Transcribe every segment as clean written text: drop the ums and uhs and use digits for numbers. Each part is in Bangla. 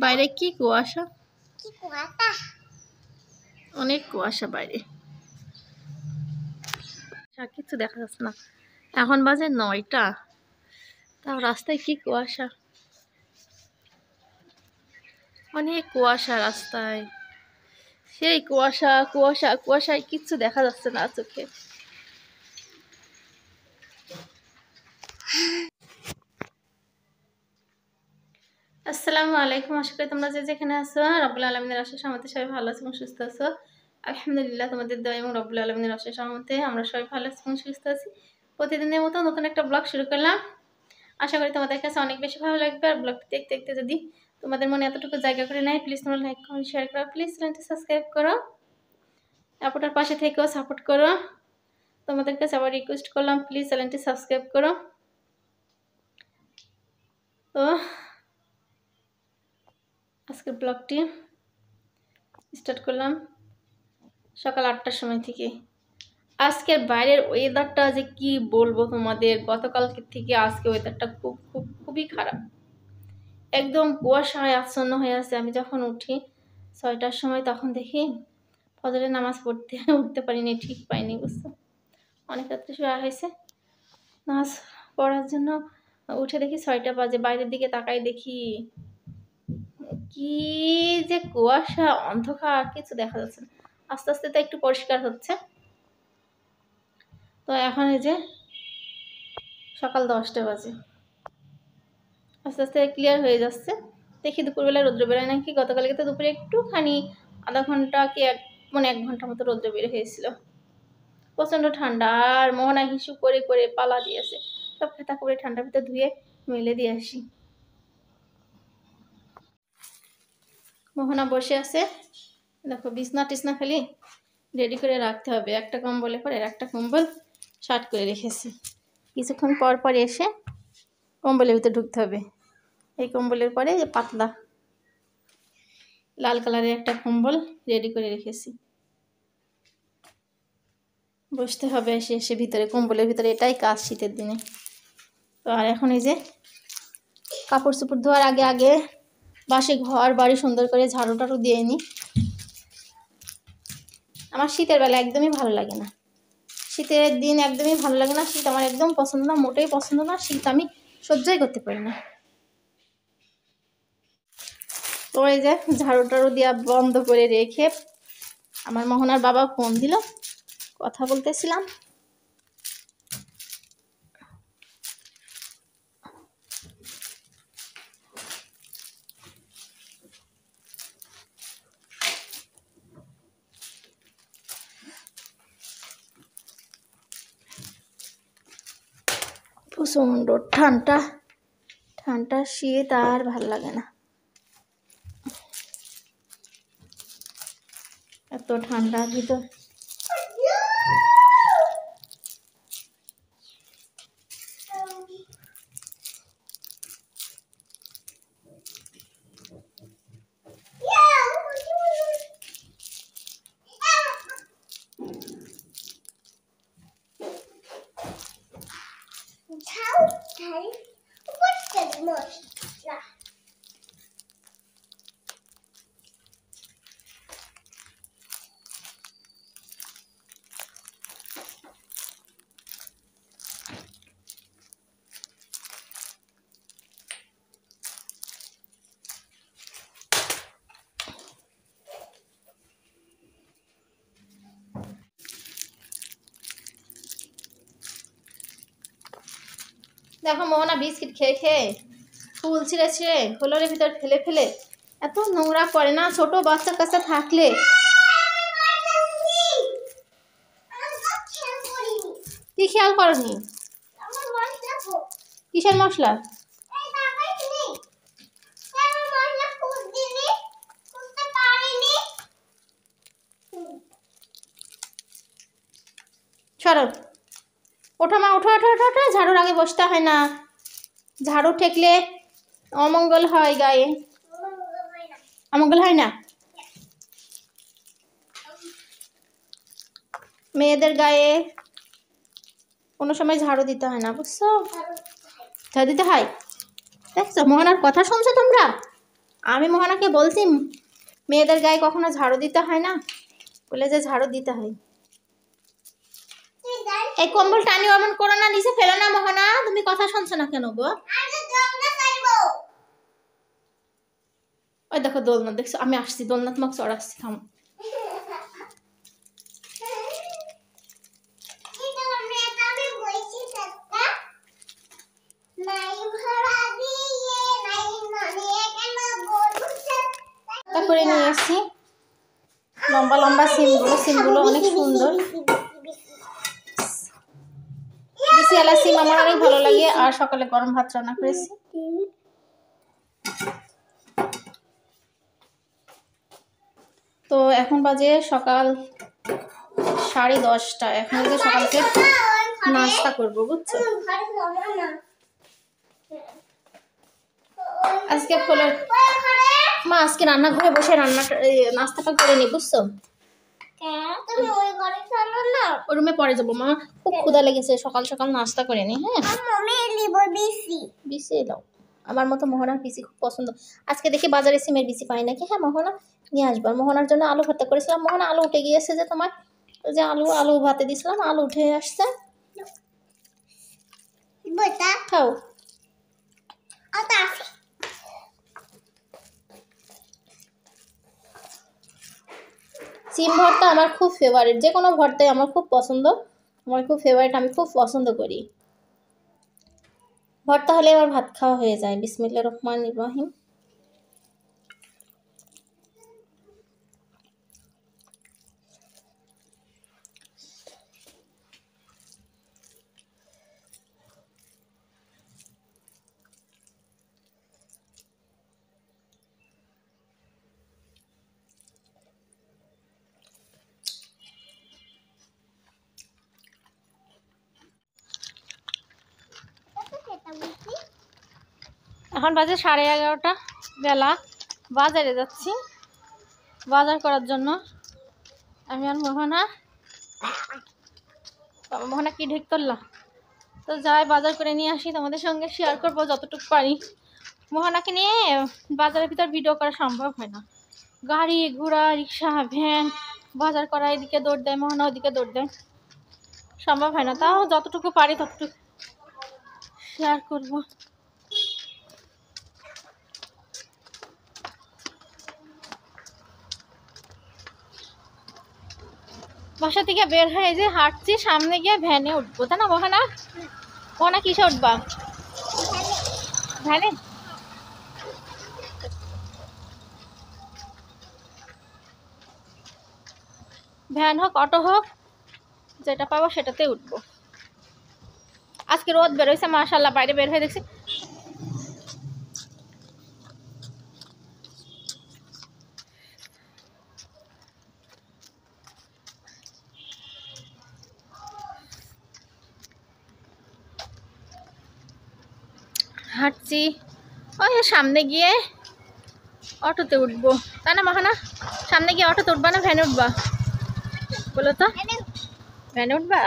বাইরে কি কুয়াশা, অনেক কুয়াশা বাইরে, কিছু দেখা যাচ্ছে না। এখন বাজে 9টা, তাও রাস্তায় কি কুয়াশা, অনেক কুয়াশা রাস্তায়, সেই কুয়াশা কুয়াশা কুয়াশায় কিচ্ছু দেখা যাচ্ছে না চোখে। আসসালামু আলাইকুম, আশা করি তোমরা যে যেখানে আছো রব্বুল আলামিনের অশেষ রহমতে সবাই ভালো আছো এবং সুস্থ আছো। আলহামদুলিল্লাহ, তোমাদের দোয়া এবং রব্বুল আলামিনের অশেষ রহমতে আমরা সবাই ভালো আছি এবং সুস্থ আছি। প্রতিদিনের মতো নতুন একটা ব্লগ শুরু করলাম, আশা করি তোমাদের কাছে অনেক বেশি ভালো লাগবে। আর ব্লগটি দেখতে দেখতে যদি তোমাদের মনে এতটুকু জায়গা করে নেয়, প্লিজ তোমরা লাইক কমেন্ট শেয়ার করো, প্লিজ চ্যানেলটি সাবস্ক্রাইব করো, তারপর পাশে থেকেও সাপোর্ট করো। তোমাদের কাছে আবার রিকোয়েস্ট করলাম, প্লিজ চ্যানেলটি সাবস্ক্রাইব করো। তো আজকের ব্লগটি স্টার্ট করলাম সকাল 8টার সময় থেকে। আজকের বাইরের ওয়েদারটা যে কি বলবো তোমাদের, গতকালকে থেকে আজকে ওয়েদারটা খুবই খারাপ, একদম কুয়াশায় আচ্ছন্ন হয়ে আছে। আমি যখন উঠি 6টার সময়, তখন দেখি ফজরের নামাজ পড়তে উঠতে পারিনি, ঠিক পাইনি, বুঝছো, অনেক রাত্রে শুয়ে হয়েছে। নামাজ পড়ার জন্য উঠে দেখি 6টা বাজে, বাইরের দিকে তাকাই দেখি কি যে কুয়াশা, অন্ধকার, কিছু দেখা যাচ্ছে না। আস্তে আস্তে তো একটু পরিষ্কার হচ্ছে। তো এখন এই যে সকাল 10টা বাজে, আস্তে আস্তে ক্লিয়ার হয়ে যাচ্ছে। দেখি দুপুরবেলা রৌদ্র বেরোয় নাকি। গতকালকে তো দুপুরে একটুখানি আধা ঘন্টা কি 1 ঘন্টা মতো রৌদ্র বের হয়েছিল, প্রচণ্ড ঠান্ডা। আর মোহনা হিসু করে করে পালা দিয়েছে, সব খেতা করে ঠান্ডার ভিতরে ধুয়ে মেলে দিয়ে আসি। মোহনা বসে আছে, দেখো বিছনা টিছনা খালি রেডি করে রাখতে হবে। একটা কম্বলের পরে একটা কম্বল শার্ট করে রেখেছি, কিছুক্ষণ পর পর এসে কম্বলের ভিতরে ঢুকতে হবে। এই কম্বলের পরে পাতলা লাল কালারের একটা কম্বল রেডি করে রেখেছি, বসতে হবে এসে এসে ভিতরে কম্বলের ভিতরে, এটাই কাজ শীতের দিনে। তো আর এখন এই যে কাপড় চোপড় ধোয়ার আগে আগে বাসে ঘর বাড়ি সুন্দর করে ঝাড়ু টাড়ু দিয়ে নিই। আমার শীতের বেলা একদমই ভালো লাগে না, শীতের দিন একদমই ভালো লাগে না, শীত আমার একদম পছন্দ না, মোটেই পছন্দ না, শীত আমি সহ্যই করতে পারি না। তো এই যে ঝাড়ু টাড়ু দিয়া বন্ধ করে রেখে আমার মোহনার বাবা ফোন দিল, কথা বলতেছিলাম। প্রচণ্ড ঠান্ডা ঠান্ডা, শীত আর ভাল লাগে না, এত ঠান্ডার ভিতর। দেখো মোহনা বিস্কিট খেয়ে খেয়ে ফুল ছিঁড়ে ছিঁড়ে হলোরের ভিতর ফেলে ফেলে এত নোংরা করে না, ছোট বাচ্চার কাছে থাকলে। কি খেয়াল করনি? কিসের মশলা? সরো, ওঠো মা, ওঠো ওঠো ওঠো ওঠো, ঝাড়ুর আগে বসতে হয় না, ঝাড়ু ঠেকলে অমঙ্গল হয় গায়ে। অমঙ্গল হয় না, মেয়েদের গায়ে কোনো সময় ঝাড়ু দিতে হয় না, বুঝছো? ঝাড়ু দিতে হয়। দেখছো মোহনার কথা শুনছো তোমরা? আমি মোহনাকে বলছি মেয়েদের গায়ে কখনো ঝাড়ু দিতে হয় না, বলে যে ঝাড়ু দিতে হয়। এই কম্বল টানি অমন করো না, নিচে ফেলো না মোহনা, তুমি কথা শুনছো না কেন গো? ওই দেখো দোলনা, দেখছো? আমি আসছি, দোলনা তোমাকে চড়াচ্ছি, থামো। করে নিয়ে এসছি লম্বা লম্বা সিমগুলো অনেক সুন্দর। বিসিয়ালা সিম আমার অনেক ভালো লাগে। আর সকালে গরম ভাত রান্না করেছি। তো এখন বাজে সকাল 10:30। এখন যে সকালকে নাস্তা করবো, বুঝছো? আজকে ফলের মা আজকে রান্নাঘরে বসে নাস্তাটা করে নি, বুঝছো? ওই রুমে পরে যাবো, মা খুব ক্ষুধা লেগেছে, সকাল সকাল নাস্তা করে নি। হ্যাঁ বিসি দাও, আমার মতো মোহনার বিসি খুব পছন্দ। আজকে দেখি বাজারে সিমের বিসি পাই নাকি। হ্যাঁ মোহনা নিয়ে আসবার। মোহনার জন্য আলু ভর্তা করেছিলাম। মোহনা আলু উঠে গিয়েছে, যে তোমার যে আলু ভাতে দিছিলাম, আলু উঠে আসছে। খাও। সিম ভর্তা আমার খুব ফেভারিট, যে কোনো ভর্তাই আমার খুব পছন্দ, আমার খুব ফেভারিট, আমি খুব পছন্দ করি। ভর্তা হলে আমার ভাত খাওয়া হয়ে যায়। বিসমিল্লাহির রহমানির রহিম। এখন বাজে 11:30 বেলা। বাজারে যাচ্ছি বাজার করার জন্য। আমি আর মোহনা কি ঢেক করলা, তো যাই বাজার করে নিয়ে আসি, তোমাদের সঙ্গে শেয়ার করবো যতটুকু পারি। মোহনাকে নিয়ে বাজারের ভিতর ভিডিও করা সম্ভব হয় না, গাড়ি ঘোড়া রিক্সা ভ্যান বাজার করা, এদিকে দৌড় দেয় মোহনা, ওদিকে দৌড় দেয়, সম্ভব হয় না। তাও যতটুকু পারি ততটুকু শেয়ার করবো। বাসা থেকে বের হয়ে যে হাঁটছি, সামনে গিয়ে ভ্যানে উঠবো, তাই না মোহনা? মোহনা কিসে উঠবা? ভ্যানে। ভ্যান হোক অটো হোক, যেটা পাবো সেটাতে উঠবো। আজকে রোদ বেরোইছে মাশাআল্লাহ, বাইরে বের হয়ে দেখছি হাঁটছি। ওই সামনে গিয়ে অটোতে উঠবো, তাই না মোহনা? সামনে গিয়ে অটোতে উঠবা না ভ্যানে উঠবা বলো তো? ভ্যানে উঠবা?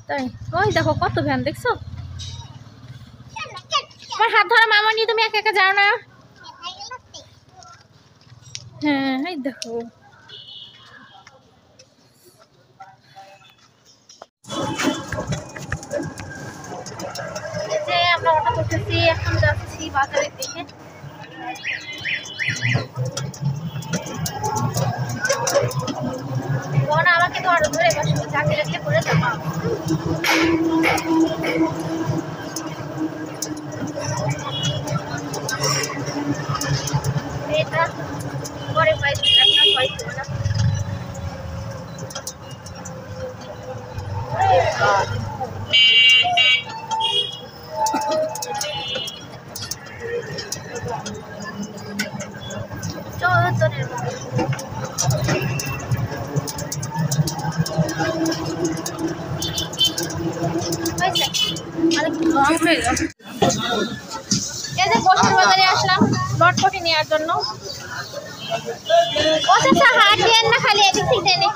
তাই? ওই দেখো কত ভ্যান, দেখছো? আমার হাত ধরা মামা নিয়ে তুমি একা একা যাও না। হ্যাঁ এই দেখো, যে আমরা অটো করতেছি, এখন যাচ্ছি বাজারের দিকে। বোন আমাকে ধরো, ধরে এবার শুধু চাকরি রাখলে পড়ে যাবা। এটা পরে পাইছি, আপনার পাইছি না। চৌধুরীর এই যে বসুর বাজারে আসলাম লটপটি নেওয়ার জন্য। ওটা হাট দিয়ে না, খালি এদিক থেকে নেই।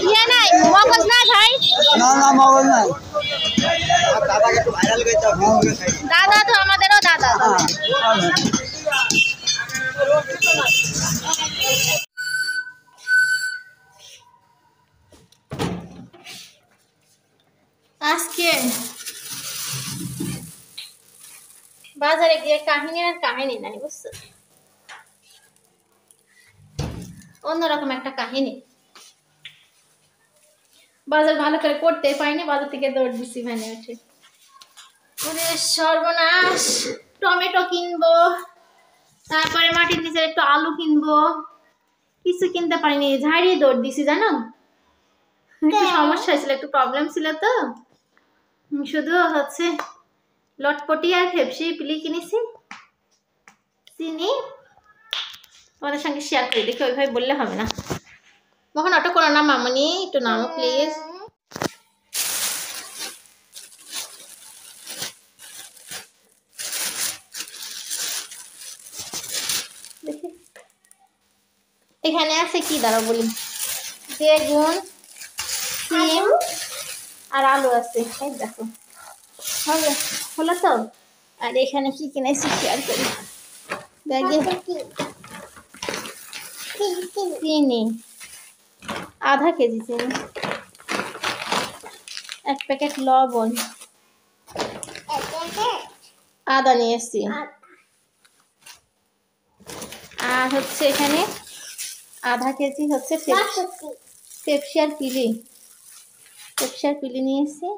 ইয়ে নাই মগজ নাই ভাই, না না মগজ নাই। দাদা তো আমাদেরও দাদা। আজকে বাজারে গিয়ে কাহিনী নাই বুঝছো, অন্যরকম একটা কাহিনী। বাজার ভালো করে করতে পারিনি, বাজার থেকে দৌড় দিচ্ছি ভ্যানে উঠে। ওরে সর্বনাশ, টমেটো কিনবো, তারপরে মাটির নিচে একটু আলু কিনবো, কিছু কিনতে পারিনি, ঝাড়িয়ে দৌড় দিছি জানো। একটু সমস্যা হয়েছিল, একটু প্রবলেম ছিল তো, শুধু হচ্ছে লটপটি আর ফেপসি পিলি কিনেছি, চিনি তোমাদের সঙ্গে শেয়ার করি, দেখি ওইভাবে বললে হবে না। তখন অটো করো না মামনি, একটু নামো প্লিজ। দেখি এখানে আছে কি দাঁড়াও বলি, বেগুন, সিম আর আলু আছে, এই দেখো হবে, হলো তো। আর এখানে কি কিনেছি শেয়ার করি, ব্যাগে চিনি আধা কেজি, চিনি 1 প্যাকেট লবণ, আদা নিয়ে এসছি, আর হচ্ছে এখানে আধা কেজি হচ্ছে পেপসি আর পিলি নিয়ে এসছি,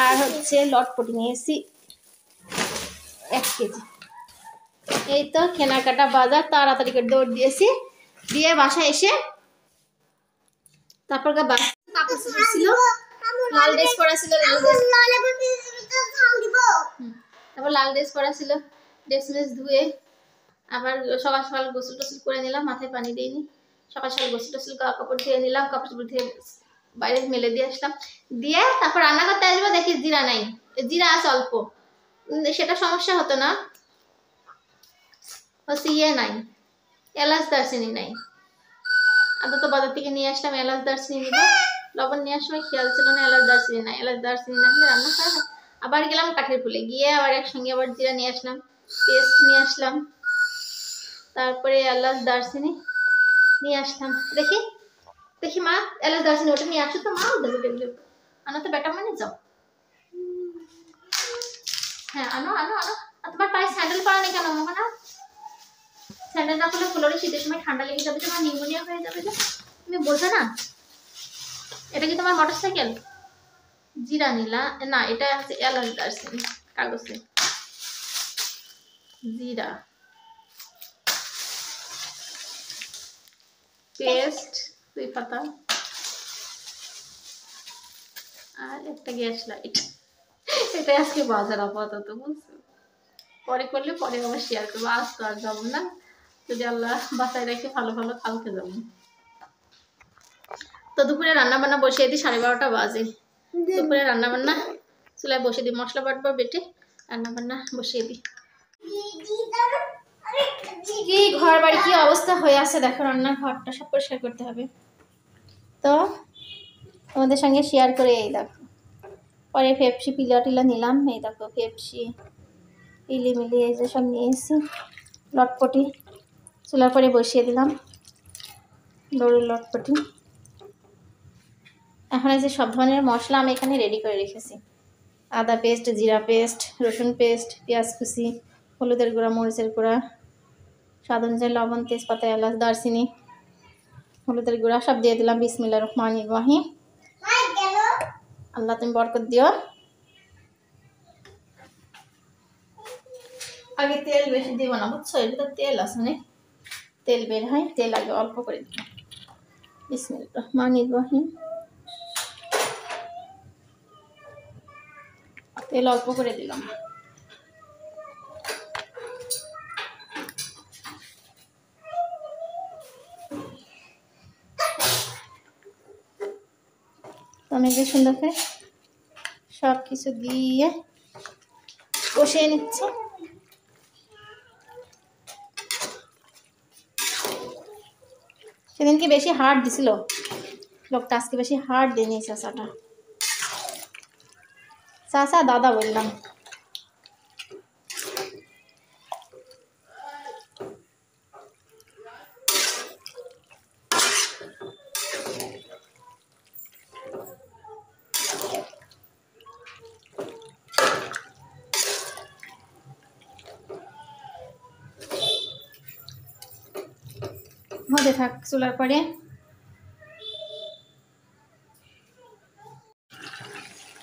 আর হচ্ছে লটপটি নিয়ে এসছি 1 কেজি। এই তো কেনাকাটা বাজার, তাড়াতাড়ি করে দৌড় দিয়েছি, দিয়ে বাসায় এসে তারপর কাপড় ছিল, লাল ড্রেস পরা ছিল, তারপর লাল ড্রেস পরা ছিল, ড্রেস ধুয়ে আবার সকাল সকাল গোসল টোসল করে নিলাম, মাথায় পানি দিইনি, সকাল সকাল গোসল টোসল কাপড় ধুয়ে নিলাম, কাপড় ধুয়ে বাইরে মেলে দিয়ে আসলাম, দিয়ে তারপর রান্না করতে আসবো, দেখি জিরা নাই, জিরা আছে অল্প, সেটা সমস্যা হতো না, হচ্ছে ইয়ে নাই, এলাচ দারচিনি নাই। আদা তো বাজার থেকে নিয়ে আসলাম, এলাচ দারচিনি নিব, লবণ নেওয়ার সময় খেয়াল ছিল না এলাচ দারচিনি নাই, এলাচ দারচিনি না হলে রান্না করা। আবার গেলাম কাঠের পুলে, গিয়ে আবার একসঙ্গে আবার জিরা নিয়ে আসলাম, পেস্ট নিয়ে আসলাম, তারপরে এলাচ দারচিনি নিয়ে আসলাম। দেখি দেখি মা, এলাচ দারচিনি ওটা নিয়ে আসো তো মা, আনো তো বেটা, মানে যাও, হ্যাঁ আনো আনো আনো। তোমার পায়ে স্যান্ডেল পরা নেই কেন মোহনা? স্যান্ডেল না করলে ফ্লোরে শীতের সময় ঠান্ডা লেগে যাবে, তোমার নিউমোনিয়া হয়ে যাবে, তুমি বোঝো না? এটা কি তোমার মোটরসাইকেল? জিরা নিলা না, এটা হচ্ছে এলাচ দারচিনি কাগজে, জিরা পেস্ট 2 পাতা আর একটা গ্যাস লাইট। এটা আজকে বাজার আপাতত, বুঝছো, পরে করলে পরে আবার শেয়ার করবো, আজ তো আর যাবো না, যদি আল্লাহ বাসায় রেখে ভালো ভালো কালকে যাবো। তো দুপুরে রান্না বান্না বসিয়ে দিই, 12:30 বাজে, দুপুরে রান্না বান্না চুলায় বসিয়ে দিই, মশলা বাটবো বেটে রান্না বান্না বসিয়ে দিই। কি ঘর বাড়ি কি অবস্থা হয়ে আছে দেখো, রান্নাঘরটা সব পরিষ্কার করতে হবে, তো তোমাদের সঙ্গে শেয়ার করে। এই দেখো পরে পেপসি পিলা টিলা নিলাম, এই দেখো পেপসি পিলি মিলি এই যে সব নিয়ে এসেছি, লটপটি চুলার পরে বসিয়ে দিলাম, দড়ির লটপটি। এখন এই যে সব ধরনের মশলা আমি এখানে রেডি করে রেখেছি, আদা পেস্ট, জিরা পেস্ট, রসুন পেস্ট, পেঁয়াজ কুচি, হলুদের গুঁড়া, মরিচের গুঁড়া, স্বাদ অনুযায়ী লবণ, তেজপাতা, এলাচ, দারচিনি, হলুদের গুঁড়া সব দিয়ে দিলাম। বিসমিল্লাহির রহমানির রহিম, আল্লাহ তুমি বরকত দিও। আগে তেল বেশি দিব না, বুঝছো, এর ভিতর তেল আছে, মানে তেল বের হয়, তেল আগে অল্প করে দিব। বিসমিল্লাহির রহমানির রহিম, তেল অল্প করে দিলাম। আমি যে সুন্দর করে সব কিছু দিয়ে কষিয়ে নিচ্ছি। সেদিন কি বেশি হার্ড দিছিল লোকটা, আজকে বেশি হার্ড দেয়নি চাচাটা। চাচা দাদা বললাম। হতে থাক চুলার পরে।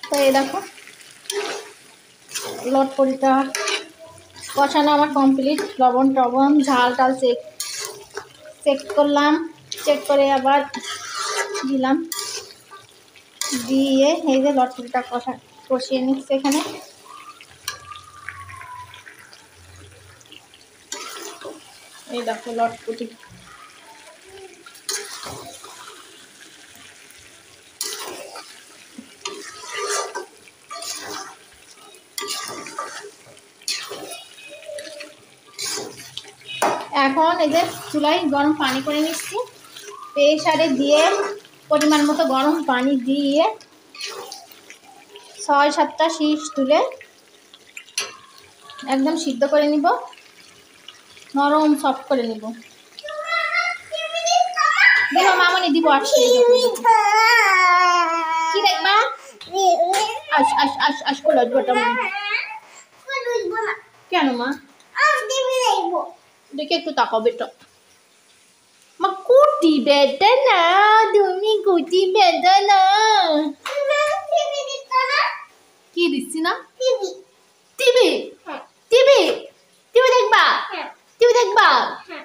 তো এই দেখো লটপটিটা কষানো আমার কমপ্লিট। লবণ টবণ ঝাল টাল চেক করলাম, চেক করে আবার দিলাম, দিয়ে এই যে লটপটিটা কষিয়ে নিচ্ছে এখানে। এই দেখো লটপটি এখন এই যে চুলায় গরম পানি করে নিচ্ছি, প্রেসারে দিয়ে পরিমাণ মতো গরম পানি দিয়ে 6-7টা শীষ তুলে একদম সিদ্ধ করে নিব, নরম সফট করে নিব। দিব মামনি দিব, আসছে কি দেখবা? আস আস আস আস করে কেন মা? দেখে একটু তাকাও বেটা। মা কুটি বেটা না, তুমি কুটি বেটা না। কি দিচ্ছি না? টিভি টিভি টিভি টিভি দেখবা? টিভি দেখবা?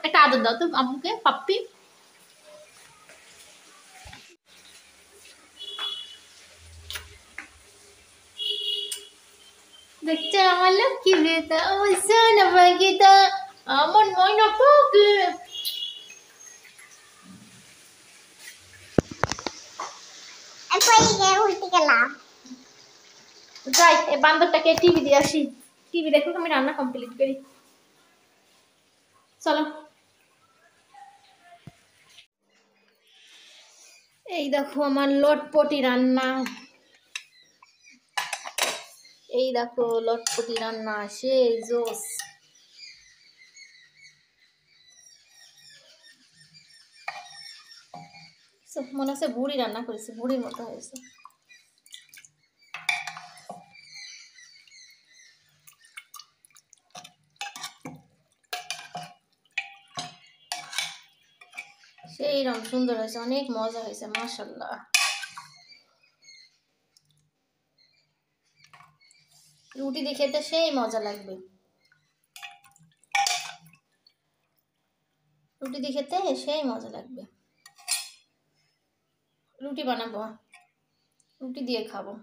একটা আদর দাও তো আম্মুকে, পাপ্পি। দেখছো আমার লক্ষ্মী বেটা, আমার সোনা পাখিটা, আমার ময়না পাখি। যাই এই বান্দরটাকে টিভি দিয়ে আসি, টিভি দেখো আমি রান্না কমপ্লিট করি। চলো। এই দেখো আমার লটপটি রান্না, এই দেখো লটপটি রান্না সেই জোস। মনে হচ্ছে বুড়ি রান্না করেছে, বুড়ির মতো হয়েছে। সেই রকম সুন্দর হয়েছে, অনেক মজা হয়েছে মাশাআল্লাহ। রুটি দিয়ে খেতে সেই মজা লাগবে, রুটি দিয়ে খেতে সেই মজা লাগবে। রুটি বানাবো, রুটি দিয়ে খাবো।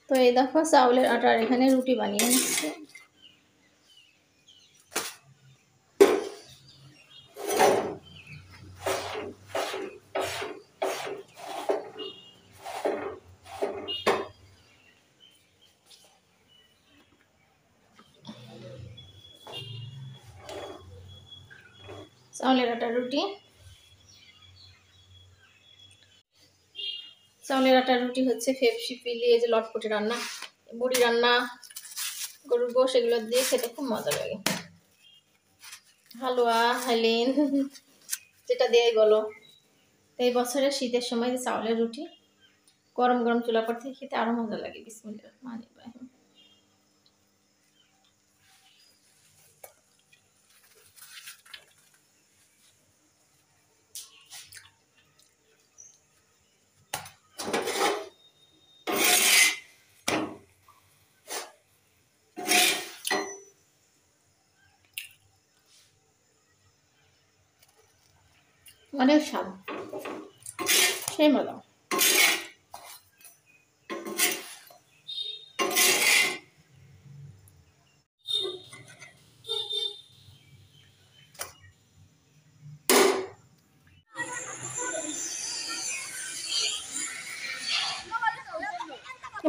তো এই দেখো চাউলের আটার এখানে রুটি বানিয়ে নিচ্ছে। চাউলের আটার রুটি, চাউলের আটার রুটি হচ্ছে ফেপসি পিলি, এই যে লটপটি রান্না, বুড়ি রান্না, গরুর গোশ, এগুলো দিয়ে খেতে খুব মজা লাগে। হালুয়া হালিম যেটা দিয়েই বলো। এই বছরের শীতের সময় যে চাউলের রুটি গরম গরম চুলা পর থেকে খেতে আরো মজা লাগে। বিসমিল্লাহ রহমানির রহিম। অনেক স্বাদ, সেই মজা।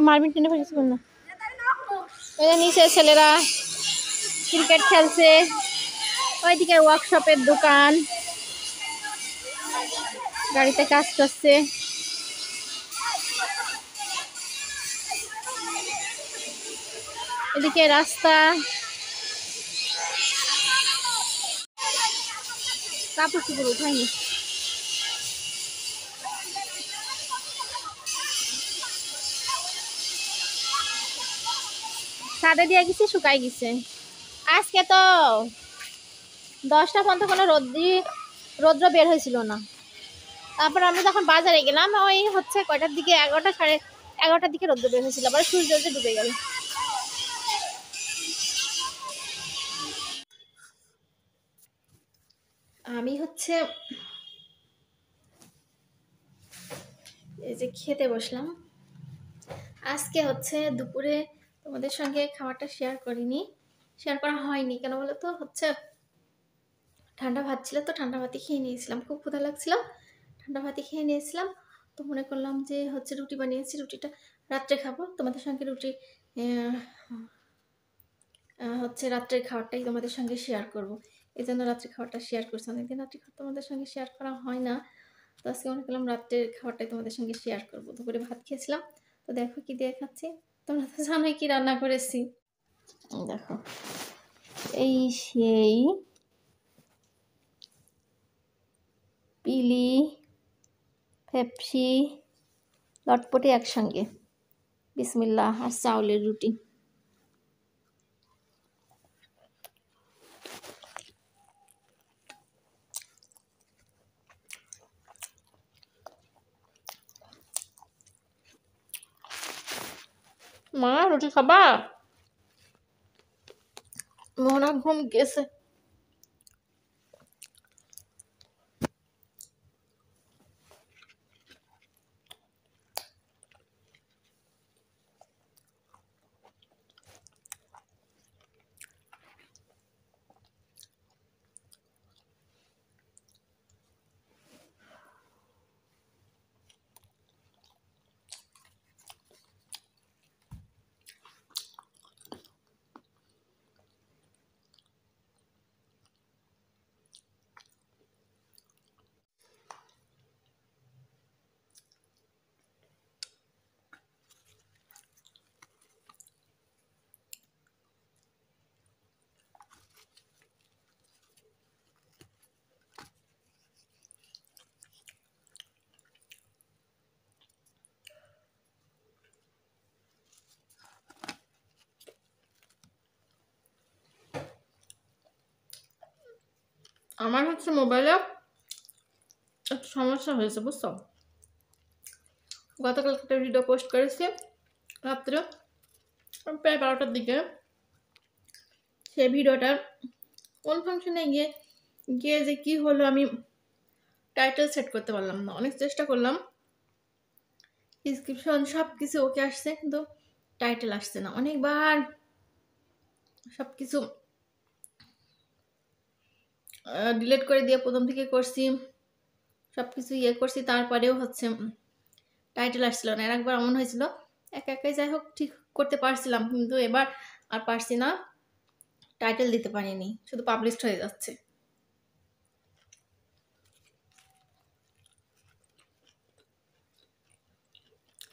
মারপিট টেনে ফেলেছি না, নিচে ছেলেরা ক্রিকেট খেলছে, ওইদিকে ওয়ার্কশপের দোকান, গাড়িতে কাজ করছে। এদিকে রাস্তা, কাপড় চুপড় উঠায়নি। ছাদে দিয়ে গেছে, শুকাই গেছে। আজকে তো 10টা পর্যন্ত কোনো রৌদ্র বের হয়েছিল না। তারপর আমি যখন বাজারে গেলাম ওই হচ্ছে কয়টার দিকে, 11টা সাড়ে 11টার দিকে রৌদ্র বের হয়েছিল, আবার সূর্য ডুবে গেল। আমি হচ্ছে এই যে খেতে বসলাম। আজকে হচ্ছে দুপুরে তোমাদের সঙ্গে খাবারটা শেয়ার করা হয়নি। কেন বলো তো, হচ্ছে ঠান্ডা ভাত ছিল, তো ঠান্ডা ভাতই খেয়ে নিয়েছিলাম। খুব ক্ষুধা লাগছিল, ঠান্ডা ভাতই খেয়ে নিয়েছিলাম। তো মনে করলাম যে হচ্ছে রুটি বানিয়েছি, রুটিটা রাত্রে খাবো। তোমাদের সঙ্গে রুটি হচ্ছে রাত্রের খাবারটাই তোমাদের সঙ্গে শেয়ার করব। এই জন্য রাত্রে খাবারটা শেয়ার করছি। অনেকদিন রাত্রে খাবার তোমাদের সঙ্গে শেয়ার করা হয় না, তো আজকে মনে করলাম রাত্রের খাবারটাই তোমাদের সঙ্গে শেয়ার করবো। দুপুরে ভাত খেয়েছিলাম, তো দেখো কি দিয়ে খাচ্ছি। তোমরা তো জানোই কি রান্না করেছি। দেখো, এই সেই পিলি পেপসি লটপটি একসঙ্গে, বিসমিল্লাহ। আর চাউলের রুটি। মা রুটি খাবা? মোহনা ঘুম গেছে। আমার হচ্ছে মোবাইলে একটা সমস্যা হয়েছে, বুঝছো। গতকাল একটা ভিডিও পোস্ট করেছি রাত্রে প্রায় 12টার দিকে। সেই ভিডিওটা কোন ফাংশনে গিয়ে যে কি হলো, আমি টাইটেল সেট করতে পারলাম না। অনেক চেষ্টা করলাম, ডিসক্রিপশন সব কিছু ওকে আসছে, কিন্তু টাইটেল আসছে না। অনেকবার সব কিছু ডিলিট করে দিয়ে প্রথম থেকে করছি, সব কিছু করছি, তারপরেও হচ্ছে টাইটেল আসছিল না। একবার এমন হয়েছিল, একাই যাই হোক ঠিক করতে পারছিলাম, কিন্তু এবার আর পারছি না, টাইটেল দিতে পারিনি, শুধু পাবলিশড হয়ে যাচ্ছে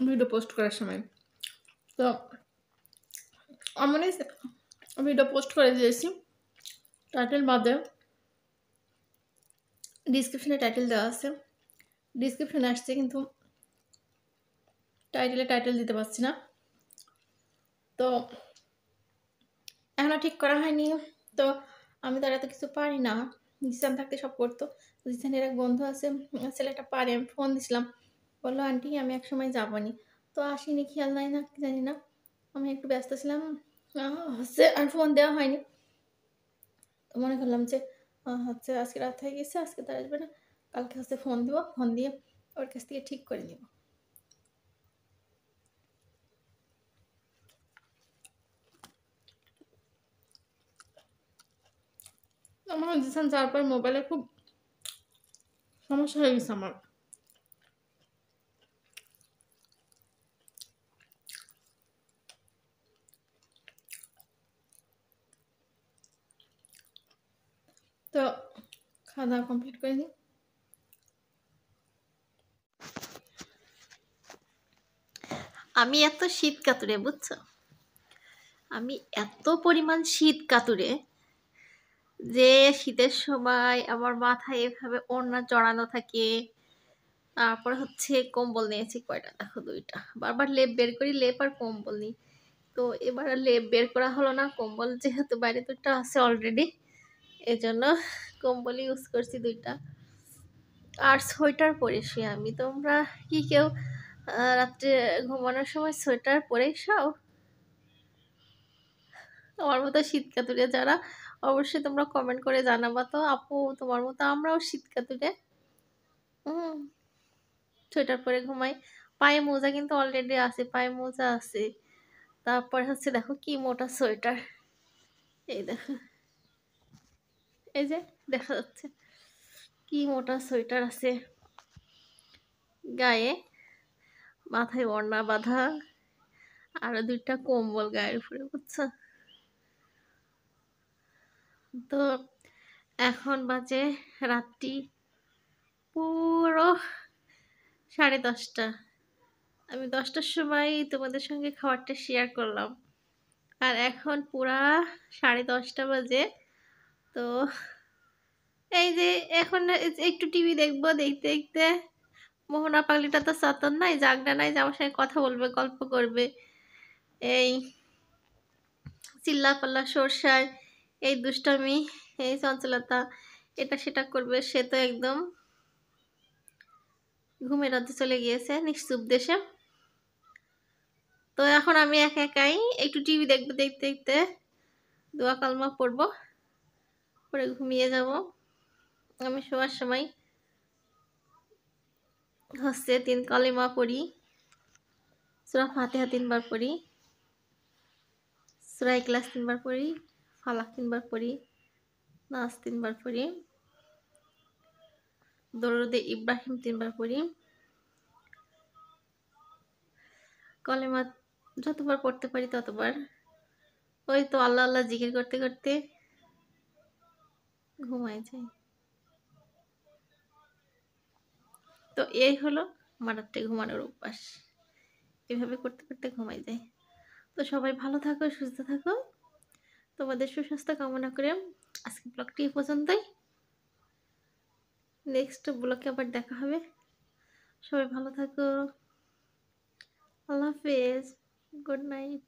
ভিডিও পোস্ট করার সময়। তো এমনই ভিডিও পোস্ট করে দিয়েছি, টাইটেল বাদে ডিসক্রিপশনে টাইটেল দেওয়া আছে, ডিসক্রিপশনে আসছে, কিন্তু টাইটেল দিতে পারছি না। তো এখনো ঠিক করা হয়নি। তো আমি তো আর এত কিছু পারি না, জিসান থাকতে সব করতো। জিসানের এক বন্ধু আছে, ছেলেটা পারে। আমি ফোন দিছিলাম, বললো আন্টি আমি এক সময় যাবনি, তো আসিনি, খেয়াল নাই না কি জানি না, আমি একটু ব্যস্ত ছিলাম, হচ্ছে আর ফোন দেওয়া হয়নি। তো মনে করলাম যে হচ্ছে আজকে রাত হয়ে গেছে, আজকে তো আসবে না, কালকে হচ্ছে ফোন দিব, ফোন দিয়ে ওর কাছ থেকে ঠিক করে নিব। আমার জিসান যাওয়ার পর মোবাইলে খুব সমস্যা হয়ে গেছে আমার। তো খাওয়া দাওয়া কমপ্লিট করে দিই। আমি এত শীত কাতুরে, বুঝছো, আমি এত পরিমাণ শীত কাতুরে যে শীতের সময় আমার মাথায় এভাবে ওড়না জড়ানো থাকে। তারপর হচ্ছে কম্বল নিয়েছি কয়টা, দেখো দুইটা, বারবার লেপ বের করি, লেপ আর কম্বল নিই। তো এবার আর লেপ বের করা হলো না, কম্বল যেহেতু বাইরে দুটো আছে অলরেডি, এজন্য কম্বল ইউজ করছি দুইটা। আর সোয়েটার পরেছি আমি। তোমরা কি কেউ রাত্রে ঘুমানোর সময় সোয়েটার পরেই শাও? তোমার মতো শীত কাতুরে যারা, অবশ্যই তোমরা কমেন্ট করে জানাবা তো। আপু তোমার মতো আমরাও শীত কাতুরে সোয়েটার পরে ঘুমাই। পায়ে মোজা কিন্তু অলরেডি আছে, পায়ে মোজা আছে। তারপর হচ্ছে দেখো কি মোটা সোয়েটার, এই দেখো, এই যে দেখা যাচ্ছে কি মোটা সোয়েটার আছে গায়ে, মাথায় ওড়না বাঁধা, আরো দুইটা কম্বল গায়ের উপরে, বুঝছো। তো এখন বাজে রাত্রি পুরো 10:30। আমি 10টার সময় তোমাদের সঙ্গে খাবারটা শেয়ার করলাম, আর এখন পুরা 10:30 বাজে। তো এই যে এখন একটু টিভি দেখবো, দেখতে দেখতে মোহনা পাগলিটা তো চাতন নাই, জাগনা নাই যে আমার সঙ্গে কথা বলবে, গল্প করবে। এই চিল্লা পাল্লা সরষার এই দুষ্টামি, এই চঞ্চলতা, এটা সেটা করবে, সে তো একদম ঘুমের রাতে চলে গিয়েছে নিশ্চুপ দেশে। তো এখন আমি একা একাই একটু টিভি দেখবো, দেখতে দেখতে দোয়া কালমা পড়বো, পরে ঘুমিয়ে যাব। আমি শোয়ার সময় হচ্ছে 3 কালিমা পড়ি, সূরা ফাতিহা 3 বার পড়ি, সূরা ইখলাস 3 বার পড়ি, ফালাক 3 বার পড়ি, নাস 3 বার পড়ি, দরুদে ইব্রাহিম 3 বার পড়ি। কলেমা যতবার পড়তে পারি ততবার। ওই তো আল্লাহ আল্লাহ জিকির করতে করতে ঘুমায় যাই। তো এই হলো আমার রাত্রে ঘুমানোর অভ্যাস, এভাবে করতে করতে ঘুমাই যায়। তো সবাই ভালো থাকো, সুস্থ থাকো, তোমাদের সুস্বাস্থ্য কামনা করে আজকে ব্লগটি এই পর্যন্তই। নেক্সট ব্লগে আবার দেখা হবে। সবাই ভালো থাকো, আল্লাহ হাফেজ, গুড নাইট।